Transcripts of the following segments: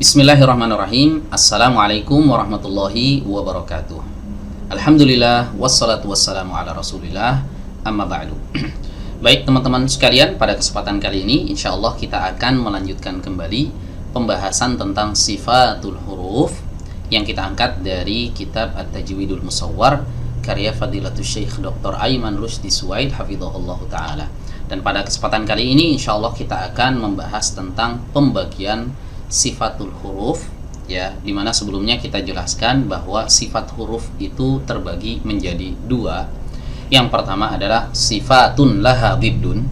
Bismillahirrahmanirrahim. Assalamualaikum warahmatullahi wabarakatuh. Alhamdulillah wassalatu wassalamu ala Rasulillah, amma ba'du. Baik teman-teman sekalian, pada kesempatan kali ini insyaallah kita akan melanjutkan kembali pembahasan tentang sifatul huruf yang kita angkat dari kitab At-Tajwidul Musawwar karya Fadilatul Syekh Dr. Aiman Rusdi Suwaid hafizahullah taala. Dan pada kesempatan kali ini insyaallah kita akan membahas tentang pembagian sifatul huruf, ya, dimana sebelumnya kita jelaskan bahwa sifat huruf itu terbagi menjadi dua. Yang pertama adalah sifatun laha diddun,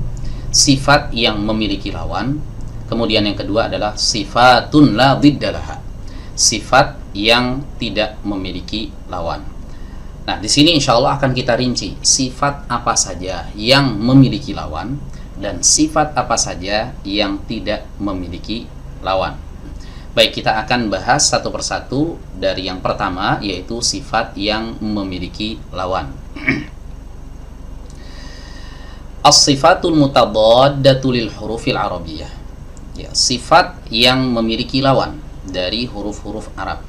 sifat yang memiliki lawan. Kemudian yang kedua adalah sifatun la diddalaha, sifat yang tidak memiliki lawan. Nah, di sini insya Allah akan kita rinci sifat apa saja yang memiliki lawan dan sifat apa saja yang tidak memiliki lawan. Baik, kita akan bahas satu persatu dari yang pertama, yaitu sifat yang memiliki lawan. As-sifatul mutadaddatu lil hurufil arabiyyah. Ya, sifat yang memiliki lawan dari huruf-huruf Arab.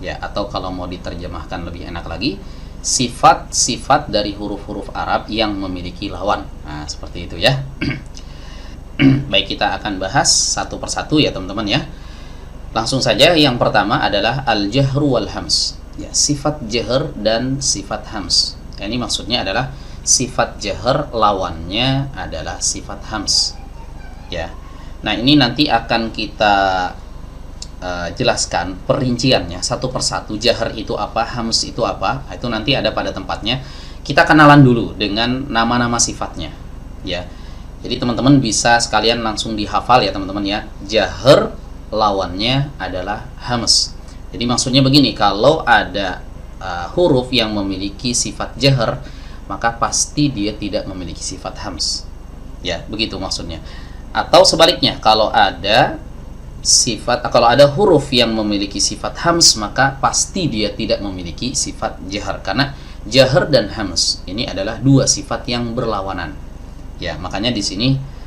Ya, atau kalau mau diterjemahkan lebih enak lagi, sifat-sifat dari huruf-huruf Arab yang memiliki lawan. Nah, seperti itu ya. Baik, kita akan bahas satu persatu ya teman-teman ya. Langsung saja, yang pertama adalah al-jahru wal hams. Ya, sifat jahr dan sifat hams. Ya, ini maksudnya adalah sifat jahr lawannya adalah sifat hams. Ya. Nah, ini nanti akan kita jelaskan perinciannya satu persatu. Jahr itu apa, hams itu apa? Itu nanti ada pada tempatnya. Kita kenalan dulu dengan nama-nama sifatnya. Ya. Jadi teman-teman bisa sekalian langsung dihafal ya teman-teman ya. Jahr lawannya adalah hams. Jadi maksudnya begini, kalau ada huruf yang memiliki sifat jahr, maka pasti dia tidak memiliki sifat hams. Ya, begitu maksudnya. Atau sebaliknya, kalau ada huruf yang memiliki sifat hams, maka pasti dia tidak memiliki sifat jahr, karena jahr dan hams ini adalah dua sifat yang berlawanan. Ya, makanya di sini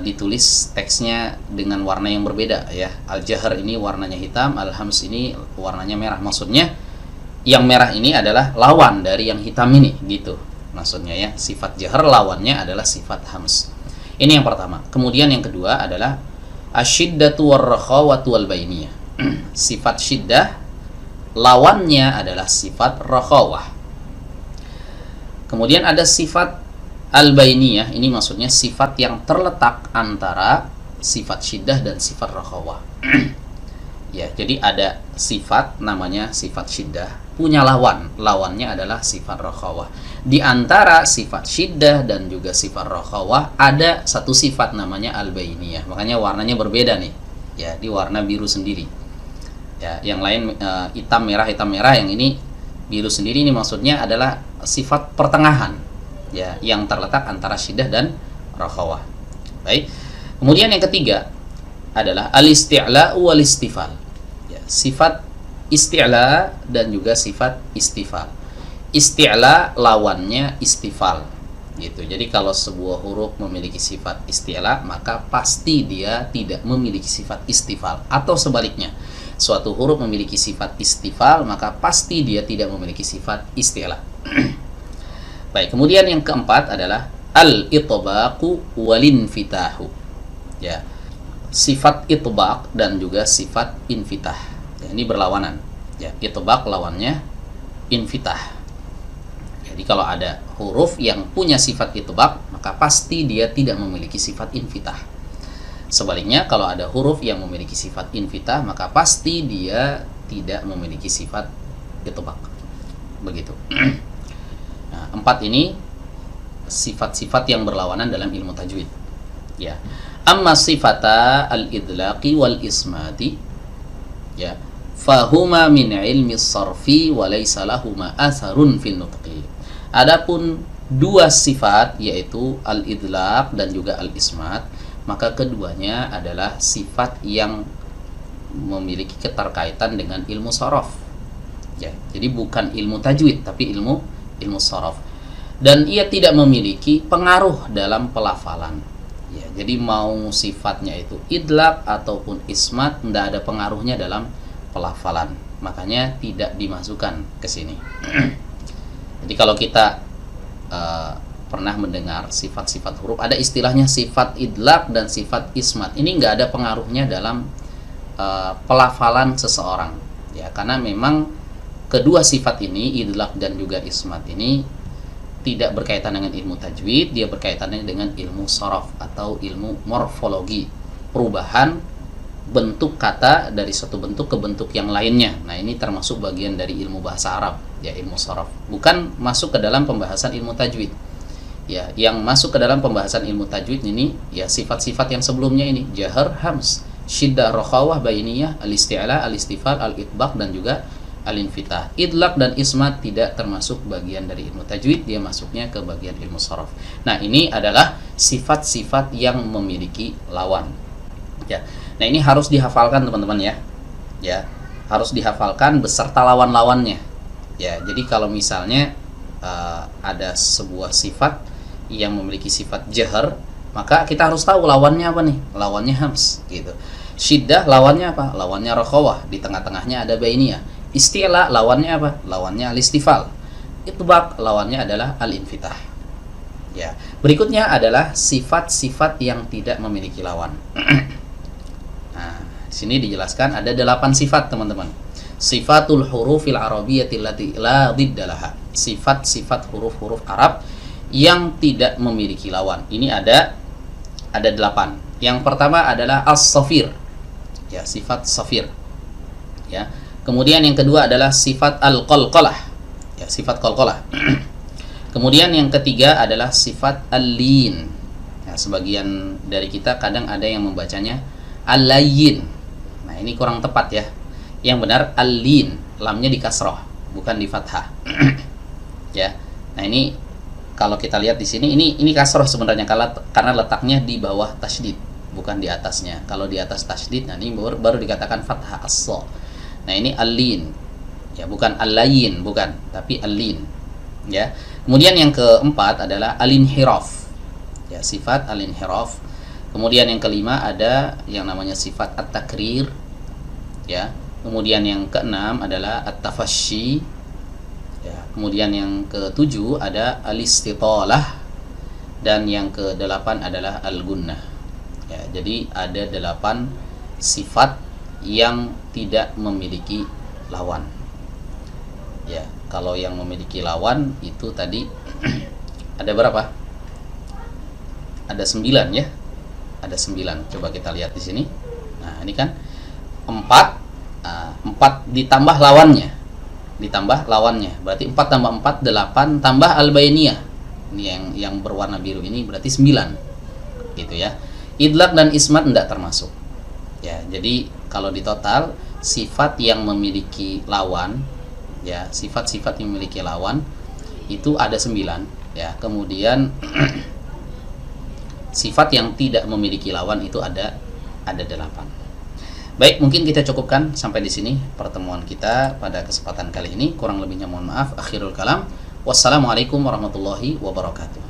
ditulis teksnya dengan warna yang berbeda ya. Al-jahr ini warnanya hitam, al-hams ini warnanya merah. Maksudnya yang merah ini adalah lawan dari yang hitam ini, gitu maksudnya ya. Sifat jahr lawannya adalah sifat hams. Ini yang pertama. Kemudian yang kedua adalah asyiddatu war-rakhawatu wal bainiyah. Sifat syiddah lawannya adalah sifat rakhawah. Kemudian ada sifat al-bainiyah, ini maksudnya sifat yang terletak antara sifat syiddah dan sifat rakhawah. Ya, jadi ada sifat namanya sifat syiddah, punya lawan, lawannya adalah sifat rakhawah. Di antara sifat syiddah dan juga sifat rakhawah ada satu sifat namanya al-bainiyah. Makanya warnanya berbeda nih. Ya, di warna biru sendiri. Ya, yang lain hitam merah, yang ini biru sendiri. Ini maksudnya adalah sifat pertengahan. Ya, yang terletak antara syiddah dan rakhawah. Baik. Kemudian yang ketiga adalah al-isti'la wal istifal. Ya, sifat isti'la dan juga sifat istifal. Isti'la lawannya istifal. Gitu. Jadi kalau sebuah huruf memiliki sifat isti'la, maka pasti dia tidak memiliki sifat istifal, atau sebaliknya. Suatu huruf memiliki sifat istifal, maka pasti dia tidak memiliki sifat isti'la. Baik, kemudian yang keempat adalah al-itbaqu wal-infitahu. Ya. Sifat itbaq dan juga sifat infitah. Ya, ini berlawanan. Ya, itbaq lawannya infitah. Jadi kalau ada huruf yang punya sifat itbaq, maka pasti dia tidak memiliki sifat infitah. Sebaliknya, kalau ada huruf yang memiliki sifat infitah, maka pasti dia tidak memiliki sifat itbaq. Begitu. Nah, empat ini sifat-sifat yang berlawanan dalam ilmu tajwid. Ya. Amma sifata al-idlaqi wal ismati, ya, fahuma min ilmi sarfi wa laysa lahuma atharun fil nutqi. Adapun dua sifat, yaitu al-idlaq dan juga al-ismat, maka keduanya adalah sifat yang memiliki keterkaitan dengan ilmu sharaf. Ya, jadi bukan ilmu tajwid tapi ilmu sharaf, dan ia tidak memiliki pengaruh dalam pelafalan. Ya, jadi mau sifatnya itu idlaq ataupun ismat tidak ada pengaruhnya dalam pelafalan. Makanya tidak dimasukkan ke sini. Jadi kalau kita pernah mendengar sifat-sifat huruf, ada istilahnya sifat idlaq dan sifat ismat. Ini nggak ada pengaruhnya dalam pelafalan seseorang. Ya, karena memang kedua sifat ini, idlaq dan juga ismat ini, tidak berkaitan dengan ilmu tajwid, dia berkaitannya dengan ilmu sharaf atau ilmu morfologi, perubahan bentuk kata dari satu bentuk ke bentuk yang lainnya. Nah, ini termasuk bagian dari ilmu bahasa Arab, ya, ilmu sharaf. Bukan masuk ke dalam pembahasan ilmu tajwid. Ya, yang masuk ke dalam pembahasan ilmu tajwid ini ya sifat-sifat yang sebelumnya ini, jahar, hams, syiddah, rokhawah, bainiyah, al-isti'la, al-istifal, al-itbaq dan juga al-infitah. Idlaq dan ismat tidak termasuk bagian dari ilmu tajwid, dia masuknya ke bagian ilmu sharaf. Nah, ini adalah sifat-sifat yang memiliki lawan. Ya. Nah, ini harus dihafalkan teman-teman ya. Ya, harus dihafalkan beserta lawan-lawannya. Ya, jadi kalau misalnya ada sebuah sifat yang memiliki sifat jahar, maka kita harus tahu lawannya apa nih? Lawannya hams gitu. Syiddah lawannya apa? Lawannya rokhawah, di tengah-tengahnya ada bainiyah. Isti'la lawannya apa? Lawannya al-istifal. Itbaq lawannya adalah al-infitah. Ya. Berikutnya adalah sifat-sifat yang tidak memiliki lawan. Nah, di sini dijelaskan ada 8 sifat, teman-teman. Sifatul hurufil arabiyyati allati la diddalaha. Sifat-sifat huruf-huruf Arab yang tidak memiliki lawan. Ini ada 8. Yang pertama adalah as-safir. Ya, sifat safir. Ya. Kemudian yang kedua adalah sifat al-qalqalah. Ya, sifat qalqalah. Kemudian yang ketiga adalah sifat al-lin. Ya, sebagian dari kita kadang ada yang membacanya al-layyin. Nah, ini kurang tepat ya. Yang benar al-lin, lamnya di kasrah, bukan di fathah. Ya. Nah, ini kalau kita lihat di sini ini kasrah sebenarnya karena letaknya di bawah tasydid, bukan di atasnya. Kalau di atas tasydid, nah ini baru dikatakan fathah as-sa. Nah, ini al-lin. Ya, bukan al-layyin, bukan, tapi al-lin. Ya. Kemudian yang keempat adalah al-inhiraf. Ya, sifat al-inhiraf. Kemudian yang kelima ada yang namanya sifat at-takrir. Ya. Kemudian yang keenam adalah at-tafasyi. Ya. Kemudian yang ketujuh ada al-istitalah. Dan yang kedelapan adalah al-gunnah. Ya, jadi ada 8 sifat yang tidak memiliki lawan. Ya, kalau yang memiliki lawan itu tadi ada berapa? Ada 9 ya. Ada 9. Coba kita lihat di sini. Nah, ini kan 4 ditambah lawannya. Ditambah lawannya. Berarti 4 tambah 4 8 tambah al-bainiyah. Ini yang berwarna biru ini berarti 9. Gitu ya. Idlaq dan ismat tidak termasuk. Ya, jadi kalau di total sifat yang memiliki lawan, ya, sifat-sifat yang memiliki lawan itu ada 9, ya. Kemudian sifat yang tidak memiliki lawan itu ada 8. Baik, mungkin kita cukupkan sampai di sini pertemuan kita pada kesempatan kali ini. Kurang lebihnya mohon maaf. Akhirul kalam. Wassalamualaikum warahmatullahi wabarakatuh.